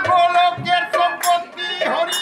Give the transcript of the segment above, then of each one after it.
गोलकेर सम्पत्ति हरि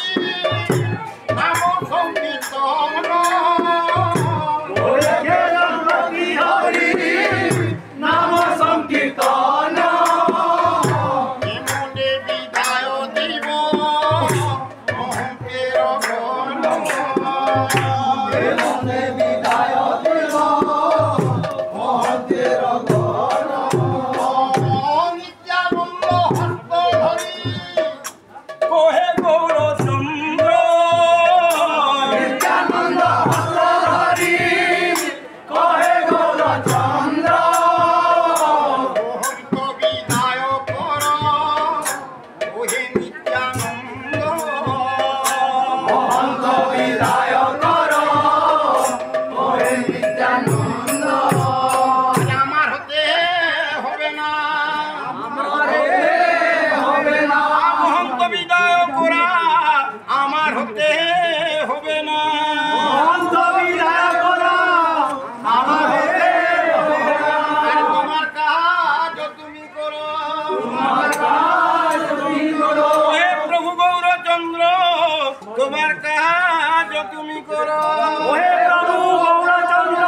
करो ओहे प्रभु गौरचंद्र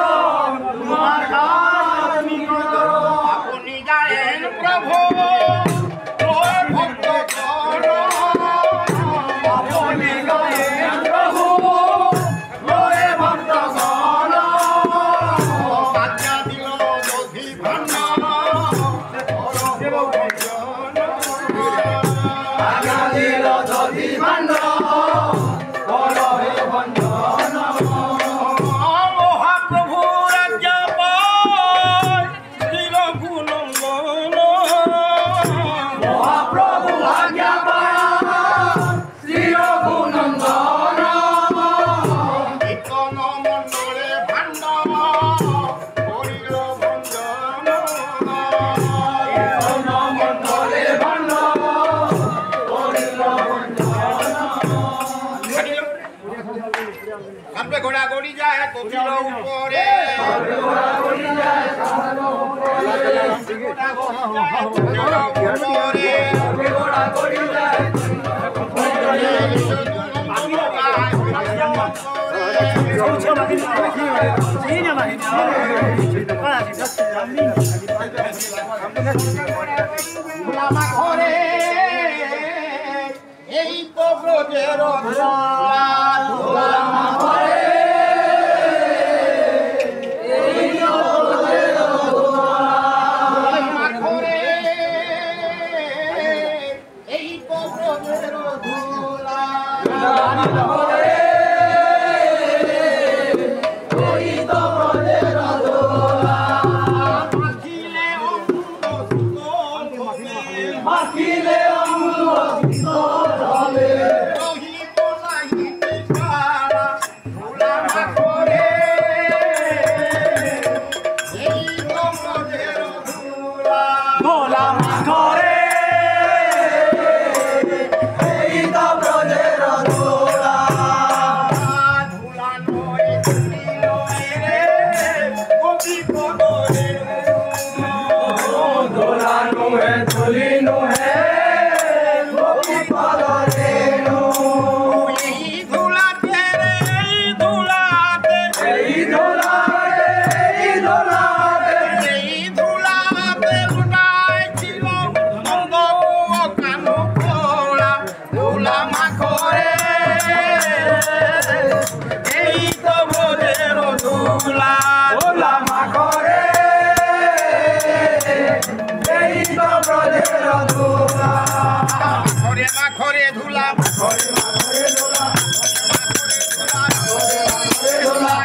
तुम्हार काज তুমি করো আপনি জানেন প্রভু ওহে ভক্ত করো আপনি গায়েন প্রভু ওহে ভক্ত গণ আজ্ঞা দিল দধি ভান্ডার করো ভজন আজ্ঞা দিল দধি ভান্ড করো হে বন্ধন মহাপ্রভু রাজ্য পায় দিল গুণঙ্গন মহাপ্রভু আজ্ঞা পায় শ্রীর গুণন্দন কীর্তন মণ্ডলে ভান্ডার করিল ভঞ্জন মন্ডলে ভান্ড করিল সামনে ঘোড়া গড়ি যায় কপিল উপরে ঘরে এই তো ব্রজের ঘরে এই তো ব্রজের ধুলা মাখিলে অঙ্গ মাখিলে অঙ্গ ধলে রহিত নাহি নিশারা ধুলা মাখরে এই তো ব্রজের ধুলা ভোলা মাখরে এই তো ব্রজের ধুলা ধুলা নয় ধুলি নয় রে কবি কদরে ধোলা নুহে ধুলি নুহে গোপী পদরে এই ধুলাতে রে এই ধুলাতে এই ধোলাতে এই ধোলাতে এই ধুলাতে লুটাইছিল অঙ্গ ও কানু খোলা ধুলা মাখরে এই তো ব্রজের ধুলা ভোলা মাখরে এই তো ব্রজের ধুলা মাখরে মাখরে ধুলা মাখরে মাখরে ধুলা মাখরে ধুলা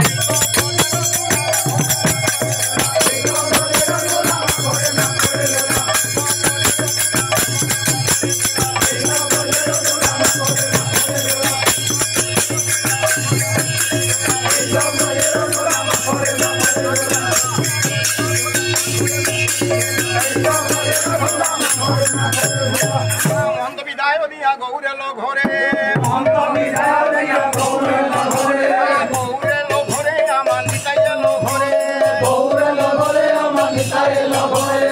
মন্দ বিদায় দিয়া গৌরেল ঘরে অন্ত বিদায় দিয়া গৌরেল ঘরে গৌরেল ঘরে আমার নিতাইল ঘরে গৌরেল ঘরে আমার নিতাইল ঘরে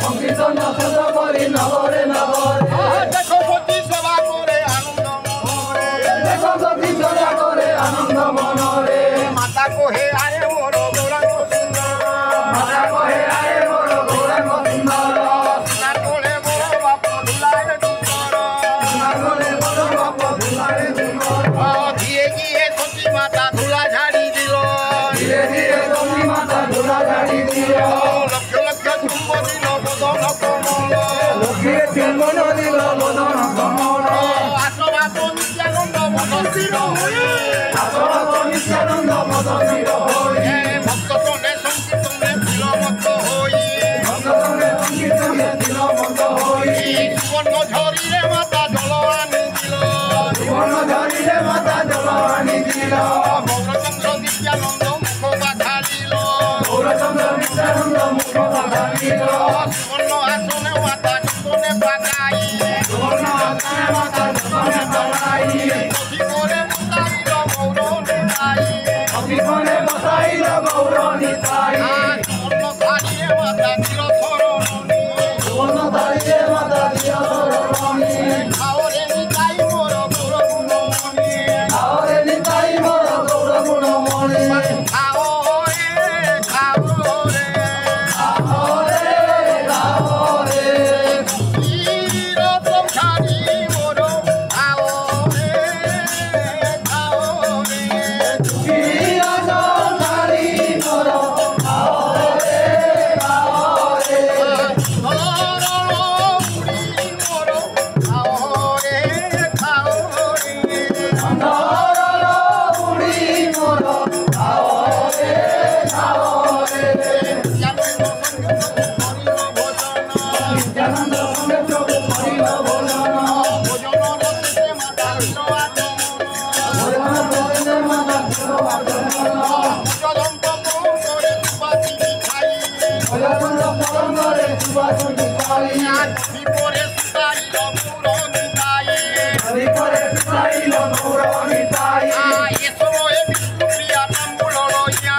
সংকীর্তন শত করি নগরে নগরে দেখো পতি সেবা করে আনন্দ মনে দেখো সখী চলা করে আনন্দ মনরে মাতা কোহে আয়ে মোর গৌরাঙ্গ সুন্দর মাতা কহে আয়ে মোর গৌরাঙ্গ সুন্দর না তোলে মোর বাপ ধুলায় সুন্দর নাগরে বড় বাপ ধুলারে সুন্দর ধীরে গিয়ে সতী মাতা ধুলা ঝাড়ি দিল ধীরে ধীরে সখী মাতা ধুলা ঝাড়ি দিল লক্ষ লক্ষ চুম্ব দিল বদন কমল লক্ষ্মীর চুম্বন দিল বদন কমল আশীর্বাদ নিত্যানন্দ মনস্থির হয়ে আসবাদ নিত্যানন্দ মদনির হই ভক্ত জনে সংকীর্তনে বিলমত হই ভক্তজনে সংকীর্তনে দিল মন্দ হই সুবর্ণ ঝরিরে মাতা জল আনি দিল জীবন ধরিলে মাতা জল আনি দিল গৌরচন্দ্র নিত্যানন্দ মুখ বাধালিল গৌরচন্দ্র নিত্যানন্দ মুখ বাধালিল সুবর্ণ আসনে মাতা কীর্তনে বাগাই সুবর্ণ আকারে মাতা যতনে বাড়াই সখী করে মুতাইল গৌর নেতাই জীবনে বসাইল গৌর নিতাই সুবর্ণ ধারিয়ে মাতা চিরধরণী সুবর্ণ ধরিলে মাতা দিয় ধরণী খাওরে নিতাই মোর গৌর বিপরে সুতাইল গৌর নিতাই এ সময়ে বিষ্ণুপ্রিয়া তাম্বুল লইয়া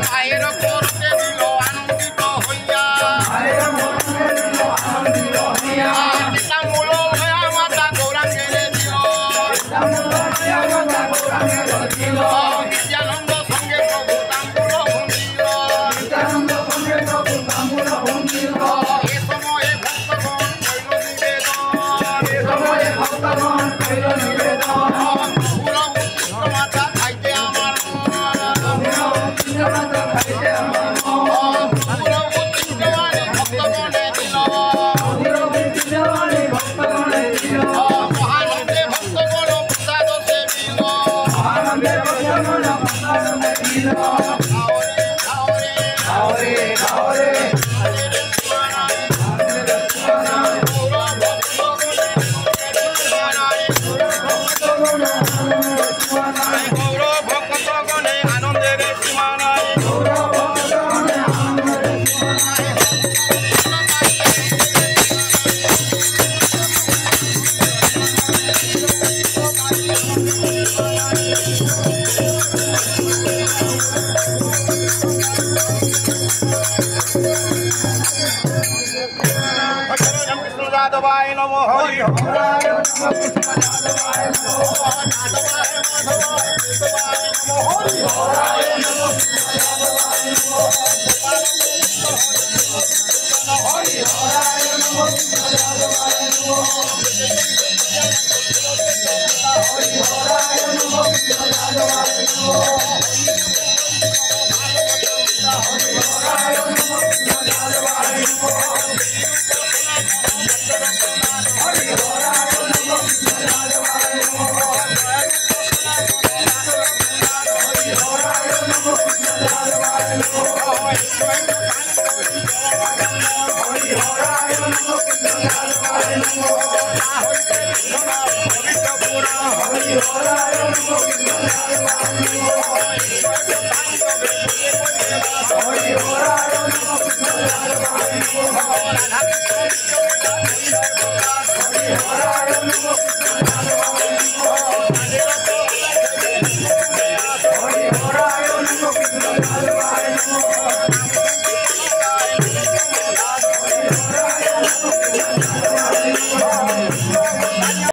মায়ের করতে দিল আনন্দিত হইয়া তাম্বুল লয়া মাতা গৌরাঙ্গের দিল নিত্যানন্দ সঙ্গে প্রভু তাম্বুল ভঙ্গিল এ সময়ে ভক্তগণ কইল নিবেদন প্রভুর উৎকৃষ্ট মাতা খাইতে আমার প্রভুর উৎকৃষ্ট মানে ভক্তগণে দিল মহানন্দে ভক্তগণ প্রসাদ সেবিল গৌর ভক্তগণে আনন্দের সীমা নাই রামকৃষ্ণ যাদবায় নমঃ হরি Hare